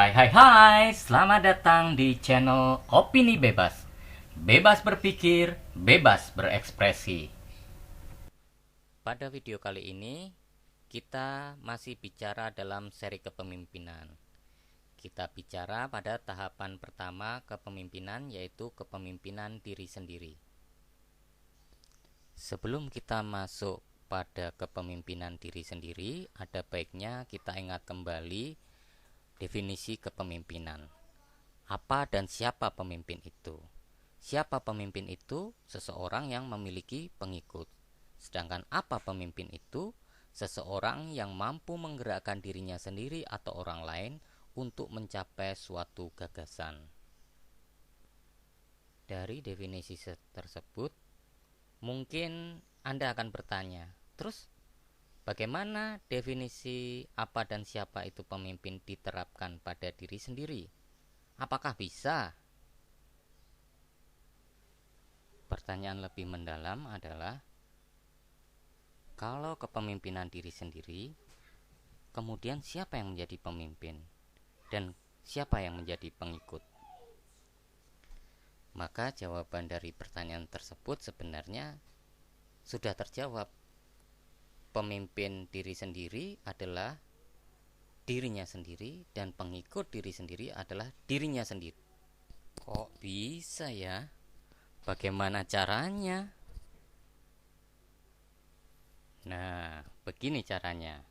Hai, selamat datang di channel Opini Bebas. Bebas berpikir, bebas berekspresi. Pada video kali ini, kita masih bicara dalam seri kepemimpinan. Kita bicara pada tahapan pertama kepemimpinan, yaitu kepemimpinan diri sendiri. Sebelum kita masuk pada kepemimpinan diri sendiri, ada baiknya kita ingat kembali definisi kepemimpinan. Apa dan siapa pemimpin itu? Siapa pemimpin itu? Seseorang yang memiliki pengikut. Sedangkan apa pemimpin itu? Seseorang yang mampu menggerakkan dirinya sendiri atau orang lain untuk mencapai suatu gagasan. Dari definisi tersebut, mungkin Anda akan bertanya, terus bagaimana definisi apa dan siapa itu pemimpin diterapkan pada diri sendiri? Apakah bisa? Pertanyaan lebih mendalam adalah, kalau kepemimpinan diri sendiri, kemudian siapa yang menjadi pemimpin dan siapa yang menjadi pengikut? Maka jawaban dari pertanyaan tersebut sebenarnya sudah terjawab. Pemimpin diri sendiri adalah dirinya sendiri dan pengikut diri sendiri adalah dirinya sendiri. Kok bisa ya? Bagaimana caranya? Nah, begini caranya.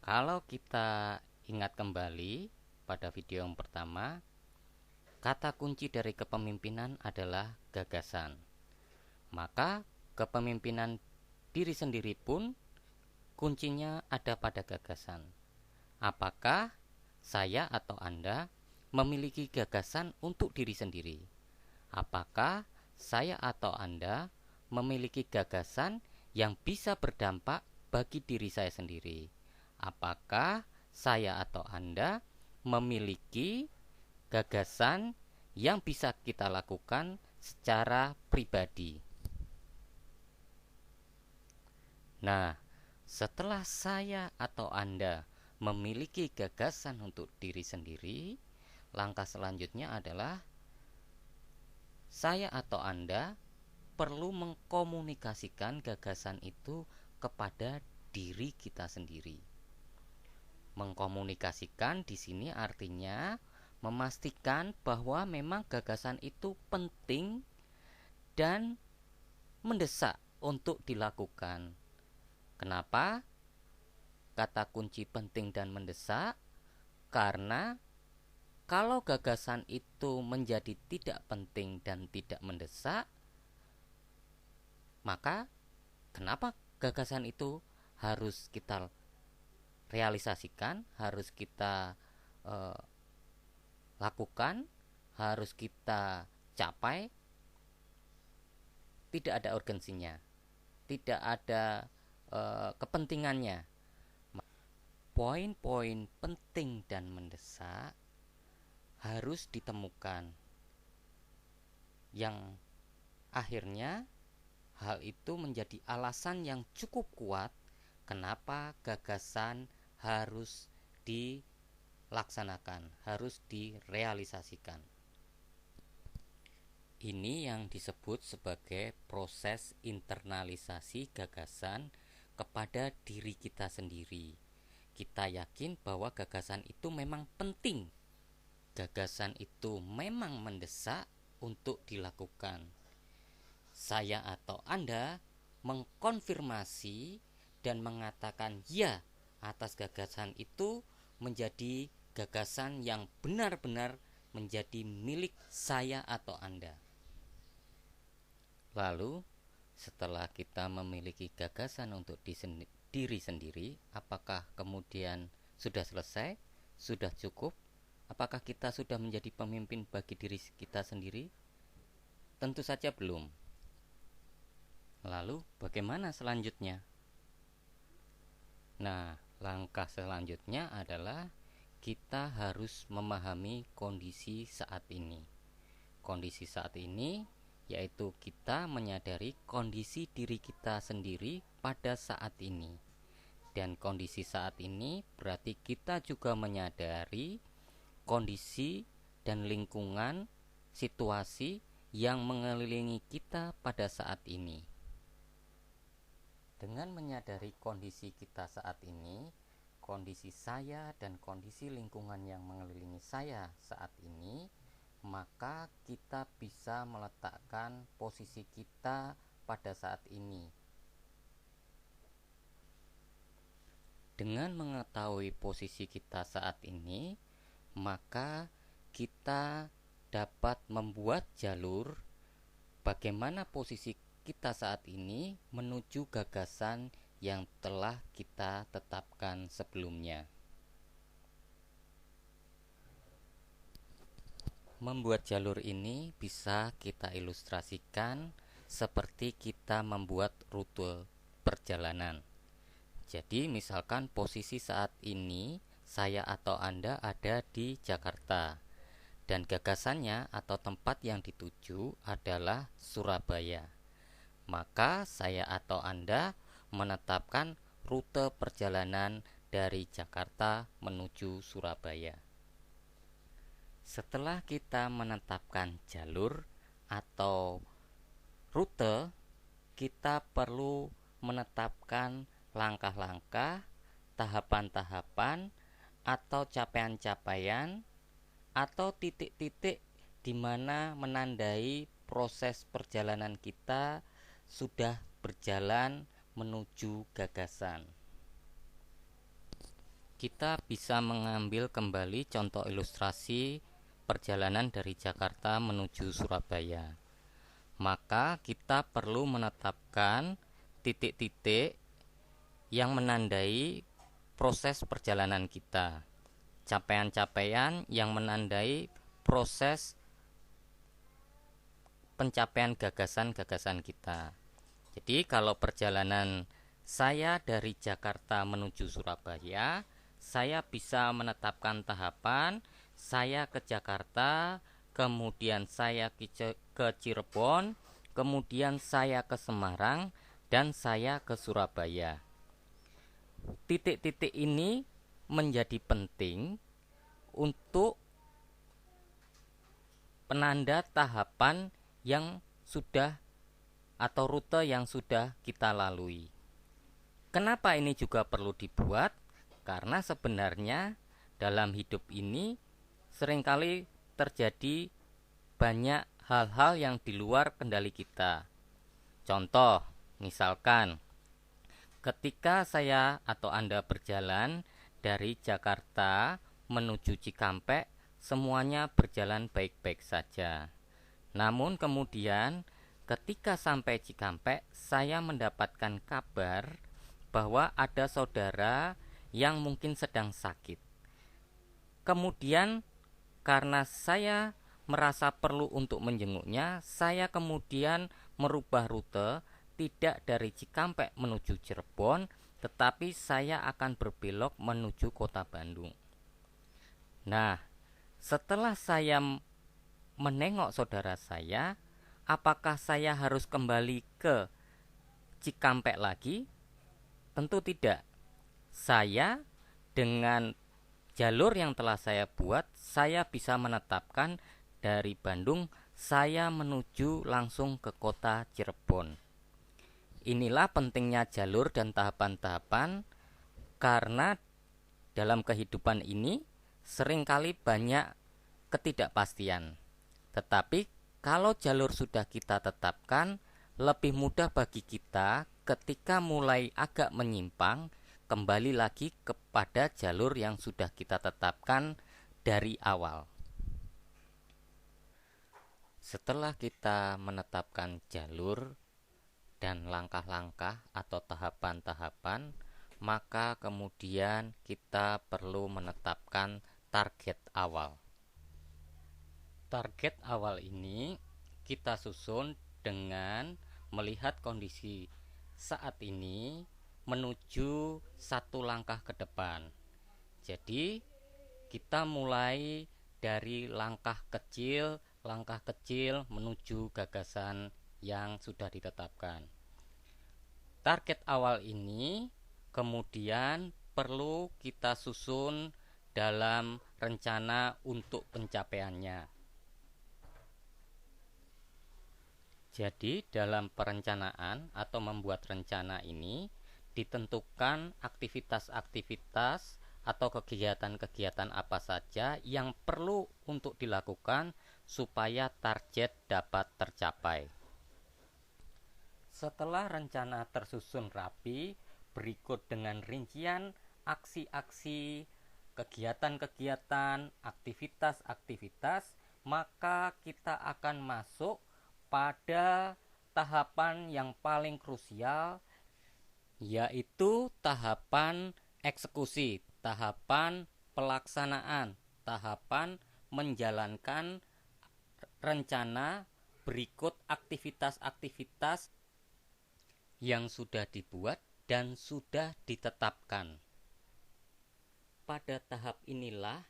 Kalau kita ingat kembali pada video yang pertama, kata kunci dari kepemimpinan adalah gagasan. Maka kepemimpinan diri sendiri pun kuncinya ada pada gagasan. Apakah saya atau Anda memiliki gagasan untuk diri sendiri? Apakah saya atau Anda memiliki gagasan yang bisa berdampak bagi diri saya sendiri? Apakah saya atau Anda memiliki gagasan yang bisa kita lakukan secara pribadi? Nah, setelah saya atau Anda memiliki gagasan untuk diri sendiri, langkah selanjutnya adalah saya atau Anda perlu mengkomunikasikan gagasan itu kepada diri kita sendiri. Mengkomunikasikan di sini artinya memastikan bahwa memang gagasan itu penting dan mendesak untuk dilakukan. Kenapa? Kata kunci penting dan mendesak, karena kalau gagasan itu menjadi tidak penting dan tidak mendesak, maka kenapa gagasan itu harus kita realisasikan, harus kita lakukan, harus kita capai? Tidak ada urgensinya, tidak ada kepentingannya. Poin-poin penting dan mendesak harus ditemukan, yang akhirnya hal itu menjadi alasan yang cukup kuat kenapa gagasan harus dilaksanakan, harus direalisasikan. Ini yang disebut sebagai proses internalisasi gagasan kepada diri kita sendiri. Kita yakin bahwa gagasan itu memang penting, gagasan itu memang mendesak untuk dilakukan. Saya atau Anda mengkonfirmasi dan mengatakan ya atas gagasan itu menjadi gagasan yang benar-benar menjadi milik saya atau Anda. Lalu setelah kita memiliki gagasan untuk diri sendiri, apakah kemudian sudah selesai? Sudah cukup? Apakah kita sudah menjadi pemimpin bagi diri kita sendiri? Tentu saja belum. Lalu bagaimana selanjutnya? Nah, langkah selanjutnya adalah kita harus memahami kondisi saat ini. Kondisi saat ini yaitu kita menyadari kondisi diri kita sendiri pada saat ini. Dan kondisi saat ini berarti kita juga menyadari kondisi dan lingkungan, situasi yang mengelilingi kita pada saat ini. Dengan menyadari kondisi kita saat ini, kondisi saya dan kondisi lingkungan yang mengelilingi saya saat ini, maka kita bisa meletakkan posisi kita pada saat ini. Dengan mengetahui posisi kita saat ini, maka kita dapat membuat jalur bagaimana posisi kita saat ini menuju gagasan yang telah kita tetapkan sebelumnya. Membuat jalur ini bisa kita ilustrasikan seperti kita membuat rute perjalanan. Jadi misalkan posisi saat ini saya atau Anda ada di Jakarta dan gagasannya atau tempat yang dituju adalah Surabaya. Maka saya atau Anda menetapkan rute perjalanan dari Jakarta menuju Surabaya. Setelah kita menetapkan jalur atau rute, kita perlu menetapkan langkah-langkah, tahapan-tahapan, atau capaian-capaian, atau titik-titik di mana menandai proses perjalanan kita sudah berjalan menuju gagasan. Kita bisa mengambil kembali contoh ilustrasi perjalanan dari Jakarta menuju Surabaya. Maka kita perlu menetapkan titik-titik yang menandai proses perjalanan kita, capaian-capaian yang menandai proses pencapaian gagasan-gagasan kita. Jadi kalau perjalanan saya dari Jakarta menuju Surabaya, saya bisa menetapkan tahapan, saya ke Jakarta, kemudian saya ke Cirebon, kemudian saya ke Semarang, dan saya ke Surabaya. Titik-titik ini menjadi penting untuk penanda tahapan yang sudah atau rute yang sudah kita lalui. Kenapa ini juga perlu dibuat? Karena sebenarnya dalam hidup ini seringkali terjadi banyak hal-hal yang di luar kendali kita. Contoh, misalkan ketika saya atau Anda berjalan dari Jakarta menuju Cikampek, semuanya berjalan baik-baik saja. Namun kemudian ketika sampai Cikampek, saya mendapatkan kabar bahwa ada saudara yang mungkin sedang sakit. Kemudian karena saya merasa perlu untuk menjenguknya, saya kemudian merubah rute, tidak dari Cikampek menuju Cirebon, tetapi saya akan berbelok menuju kota Bandung. Nah, setelah saya menengok saudara saya, apakah saya harus kembali ke Cikampek lagi? Tentu tidak. Saya dengan jalur yang telah saya buat, saya bisa menetapkan dari Bandung saya menuju langsung ke kota Cirebon. Inilah pentingnya jalur dan tahapan-tahapan, karena dalam kehidupan ini seringkali banyak ketidakpastian. Tetapi kalau jalur sudah kita tetapkan, lebih mudah bagi kita ketika mulai agak menyimpang, kembali lagi kepada jalur yang sudah kita tetapkan dari awal. Setelah kita menetapkan jalur dan langkah-langkah atau tahapan-tahapan, maka kemudian kita perlu menetapkan target awal. Target awal ini kita susun dengan melihat kondisi saat ini menuju satu langkah ke depan. Jadi kita mulai dari langkah kecil menuju gagasan yang sudah ditetapkan. Target awal ini kemudian perlu kita susun dalam rencana untuk pencapaiannya. Jadi dalam perencanaan atau membuat rencana ini ditentukan aktivitas-aktivitas atau kegiatan-kegiatan apa saja yang perlu untuk dilakukan supaya target dapat tercapai. Setelah rencana tersusun rapi, berikut dengan rincian aksi-aksi, kegiatan-kegiatan, aktivitas-aktivitas, maka kita akan masuk pada tahapan yang paling krusial, yaitu tahapan eksekusi, tahapan pelaksanaan, tahapan menjalankan rencana berikut aktivitas-aktivitas yang sudah dibuat dan sudah ditetapkan. Pada tahap inilah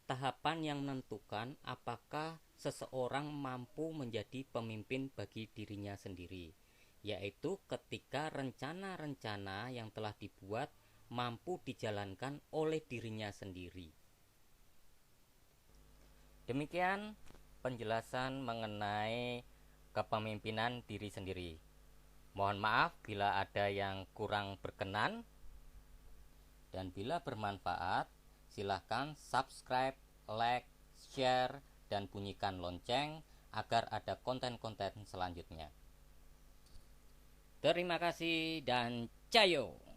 tahapan yang menentukan apakah seseorang mampu menjadi pemimpin bagi dirinya sendiri, yaitu ketika rencana-rencana yang telah dibuat mampu dijalankan oleh dirinya sendiri. Demikian penjelasan mengenai kepemimpinan diri sendiri. Mohon maaf bila ada yang kurang berkenan, dan bila bermanfaat silahkan subscribe, like, share, dan bunyikan lonceng agar ada konten-konten selanjutnya. Terima kasih dan cayo!